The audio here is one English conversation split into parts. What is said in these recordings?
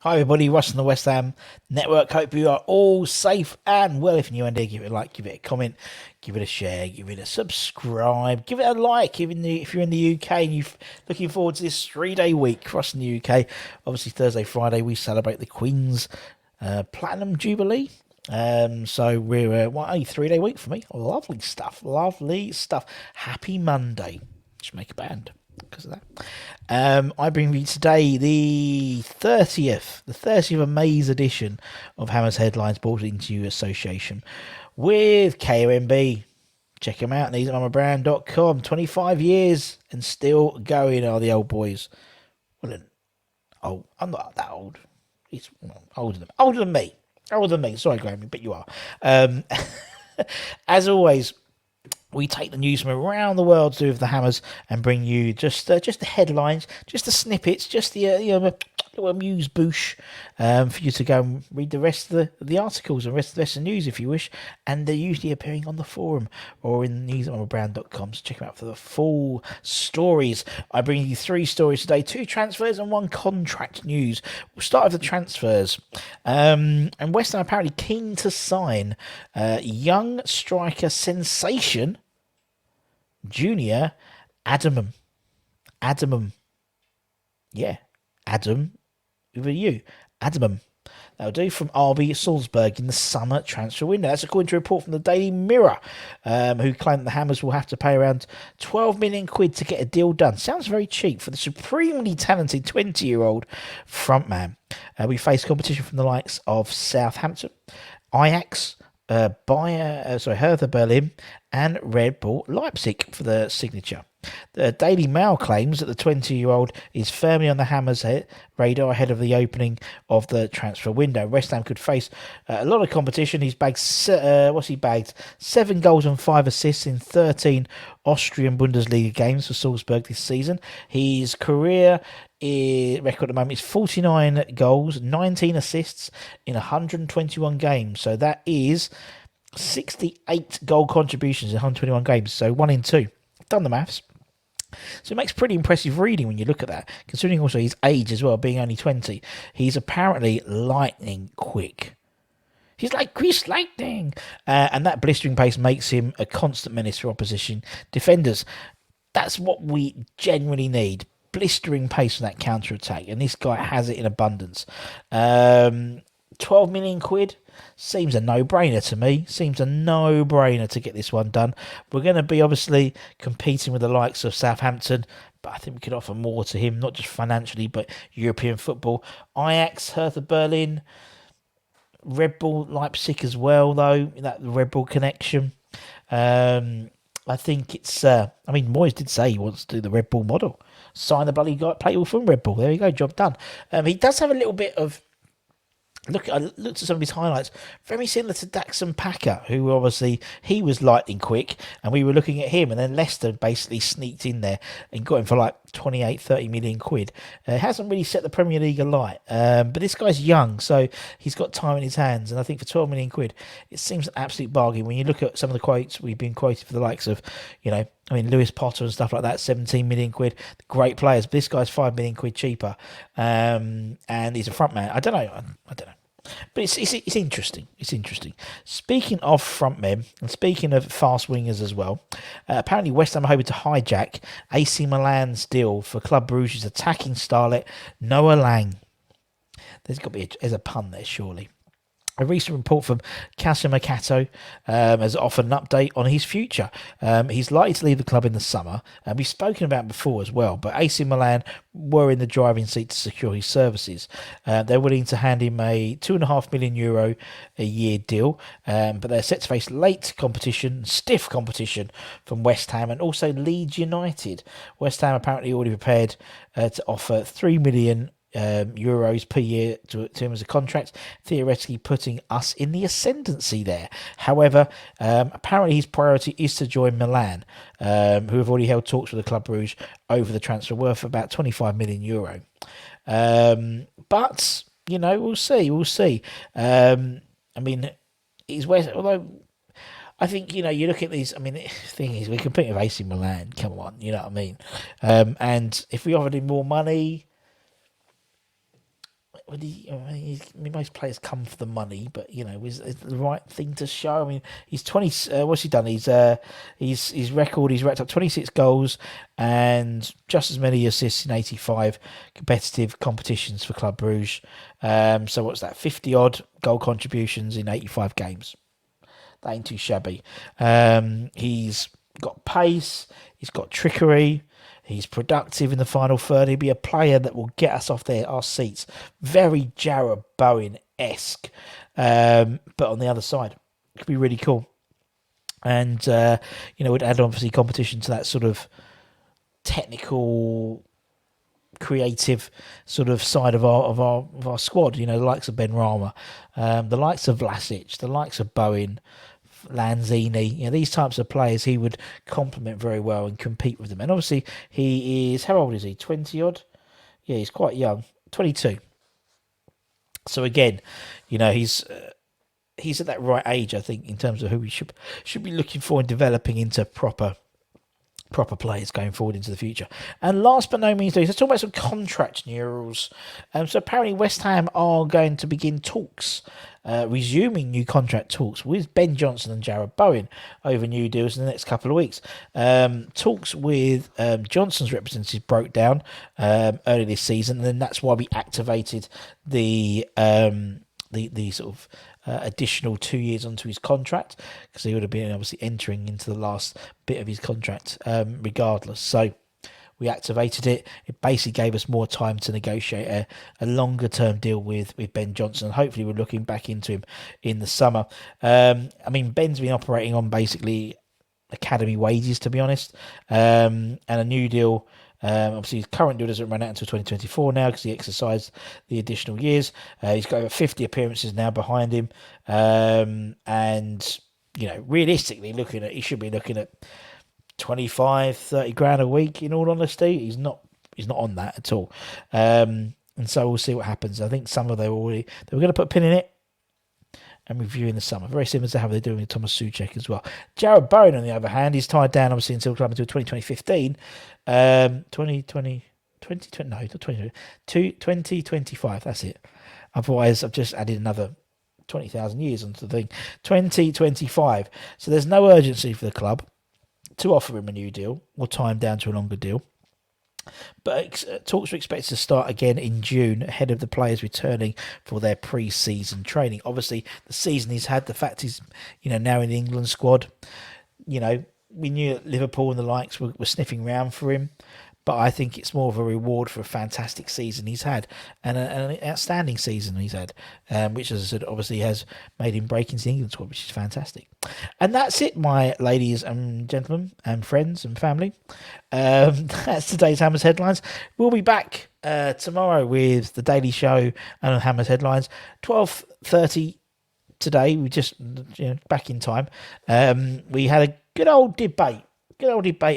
Hi everybody, Russ on the West Ham Network. Hope you are all safe and well. If you're new and give it a like, give it a comment, give it a share, give it a subscribe, give it a like. If you're in the UK and you're looking forward to this 3-day week for us in the UK, obviously Thursday, Friday we celebrate the Queen's Platinum Jubilee. So we're only 3-day week for me. Lovely stuff, lovely stuff. Happy Monday. Should make a band because of that. I bring you today the 30th of May's edition of Hammer's Headlines, brought into you association with KOMB. Check them out, neesandmamabrand.com. 25 years and still going are the old boys. Well, I'm not that old. He's older than me. Sorry, Graham, but you are. As always, we take the news from around the world to do with the Hammers and bring you just the headlines, just the snippets, just the little amuse-bouche for you to go and read the rest of the articles and rest of the news if you wish. And they're usually appearing on the forum or in neesandmamabrand.com, so check them out for the full stories. I bring you 3 stories today, 2 transfers and 1 contract news. We'll start with the transfers. And West Ham apparently keen to sign young striker sensation Junior Adamu. Yeah, Adam with a U. Adamu. That'll do, from RB Salzburg in the summer transfer window. That's according to a report from the Daily Mirror, who claim the Hammers will have to pay around 12 million quid to get a deal done. Sounds very cheap for the supremely talented 20-year-old frontman. We face competition from the likes of Southampton, Ajax, Hertha Berlin and Red Bull Leipzig for the signature. The Daily Mail claims that the 20-year-old is firmly on the Hammers' radar ahead of the opening of the transfer window. West Ham could face a lot of competition. He's bagged 7 goals and 5 assists in 13 Austrian Bundesliga games for Salzburg this season. His career record at the moment is 49 goals, 19 assists in 121 games. So that is 68 goal contributions in 121 games. So 1 in 2. Done the maths. So it makes pretty impressive reading when you look at that, considering also his age as well, being only 20. He's apparently lightning quick. He's like Grease Lightning. And that blistering pace makes him a constant menace for opposition defenders. That's what we genuinely need. Blistering pace for that counter-attack. And this guy has it in abundance. 12 million quid. Seems a no-brainer to me. Seems a no-brainer to get this one done. We're going to be obviously competing with the likes of Southampton, but I think we could offer more to him, not just financially, but European football. Ajax, Hertha Berlin, Red Bull Leipzig as well, though, that Red Bull connection. I think it's... Moyes did say he wants to do the Red Bull model. Sign the bloody guy, play all from Red Bull. There you go, job done. He does have a little bit of... I looked at some of his highlights, very similar to Daxon Packer, who obviously, he was lightning quick, and we were looking at him, and then Leicester basically sneaked in there and got him for like 28-30 million quid. Hasn't really set the Premier League alight, but this guy's young, so he's got time in his hands, and I think for 12 million quid, it seems an absolute bargain. When you look at some of the quotes we've been quoted for the likes of, Lewis Potter and stuff like that, 17 million quid, great players, but this guy's 5 million quid cheaper, and he's a front man. I don't know. But it's interesting. It's interesting. Speaking of front men, and speaking of fast wingers as well, apparently West Ham are hoping to hijack AC Milan's deal for Club Brugge's attacking starlet Noa Lang. There's a pun there, surely. A recent report from Calciomercato has offered an update on his future. He's likely to leave the club in the summer. We've spoken about it before as well, but AC Milan were in the driving seat to secure his services. They're willing to hand him a €2.5 million a year deal, but they're set to face stiff competition from West Ham and also Leeds United. West Ham apparently already prepared to offer €3 million euros per year to him as a contract, theoretically putting us in the ascendancy there. However, apparently his priority is to join Milan, who have already held talks with the Club Brugge over the transfer worth about €25 million. But, we'll see. I mean, he's West, although I think, you look at these, the thing is, we're competing with AC Milan, come on, you know what I mean? And if we offered him more money, most players come for the money, but is it the right thing to show? He's 20. What's he done? His record. He's racked up 26 goals and just as many assists in 85 competitive competitions for Club Brugge. So what's that? 50 odd goal contributions in 85 games. That ain't too shabby. He's got pace. He's got trickery. He's productive in the final third. He'll be a player that will get us off our seats. Very Jarrod Bowen-esque. But on the other side, it could be really cool. And, would add obviously competition to that sort of technical, creative sort of side of our squad. The likes of Ben Rama, the likes of Vlasic, the likes of Bowen, Lanzini, these types of players he would complement very well and compete with them. And obviously he is, how old is he? 20 odd? Yeah, he's quite young, 22. So again, he's at that right age, I think, in terms of who we should be looking for and developing into proper players going forward into the future. And last but no means least, let's talk about some contract news. So apparently West Ham are going to begin talks, resuming new contract talks with Ben Johnson and Jarrod Bowen over new deals in the next couple of weeks. Talks with Johnson's representatives broke down early this season, and then that's why we activated the sort of additional 2 years onto his contract, because he would have been obviously entering into the last bit of his contract regardless. So we activated it. It basically gave us more time to negotiate a longer term deal with Ben Johnson. Hopefully we're looking back into him in the summer. Ben's been operating on basically academy wages, to be honest, and a new deal. Obviously, his current deal doesn't run out until 2024 now because he exercised the additional years. He's got over 50 appearances now behind him. And, realistically, he should be looking at 25, 30 grand a week, in all honesty. He's not on that at all. And so we'll see what happens. I think they were going to put a pin in it and review in the summer. Very similar to how they're doing with Thomas Souček as well. Jarrod Bowen, on the other hand, is tied down, obviously, until 2015. 2025, that's it. Otherwise, I've just added another 20,000 years onto the thing. 2025. So there's no urgency for the club to offer him a new deal or tie him down to a longer deal. But talks are expected to start again in June, ahead of the players returning for their pre-season training. Obviously, the season he's had, the fact he's now in the England squad, we knew that Liverpool and the likes were sniffing around for him. But I think it's more of a reward for a fantastic season he's had and an outstanding season he's had, which, as I said, obviously has made him break into the England squad, which is fantastic. And that's it, my ladies and gentlemen and friends and family. That's today's Hammers Headlines. We'll be back tomorrow with the Daily Show and Hammers Headlines, 12:30 today. We just back in time. We had a good old debate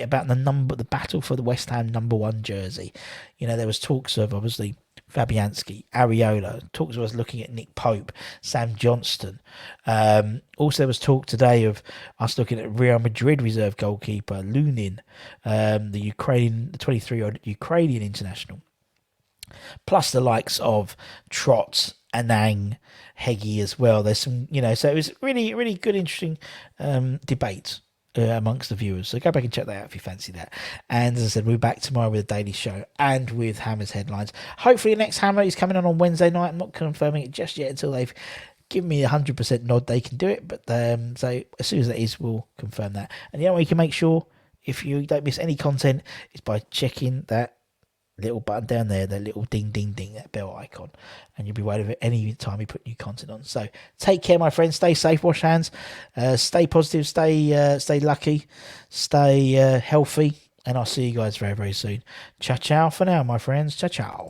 about the battle for the West Ham number 1 jersey. There was talks of, obviously, Fabianski, Areola, talks of us looking at Nick Pope, Sam Johnston. Also, there was talk today of us looking at Real Madrid reserve goalkeeper Lunin, the 23-year-old Ukrainian international. Plus the likes of Trott, Anang, Heggie as well. There's some, so it was really, really good, interesting debate amongst the viewers. So go back and check that out if you fancy that. And as I said, we're back tomorrow with a Daily Show and with Hammers Headlines. Hopefully the next Hammer is coming on Wednesday night. I'm not confirming it just yet until they've given me 100% nod they can do it. But so as soon as that is, we'll confirm that. And the only way you can make sure if you don't miss any content is by checking that little button down there, that little ding ding ding, that bell icon, and you'll be aware of it any time we put new content on. So take care, my friends. Stay safe, wash hands, stay positive, stay lucky, stay healthy, and I'll see you guys very, very soon. Ciao ciao for now, my friends. Ciao ciao.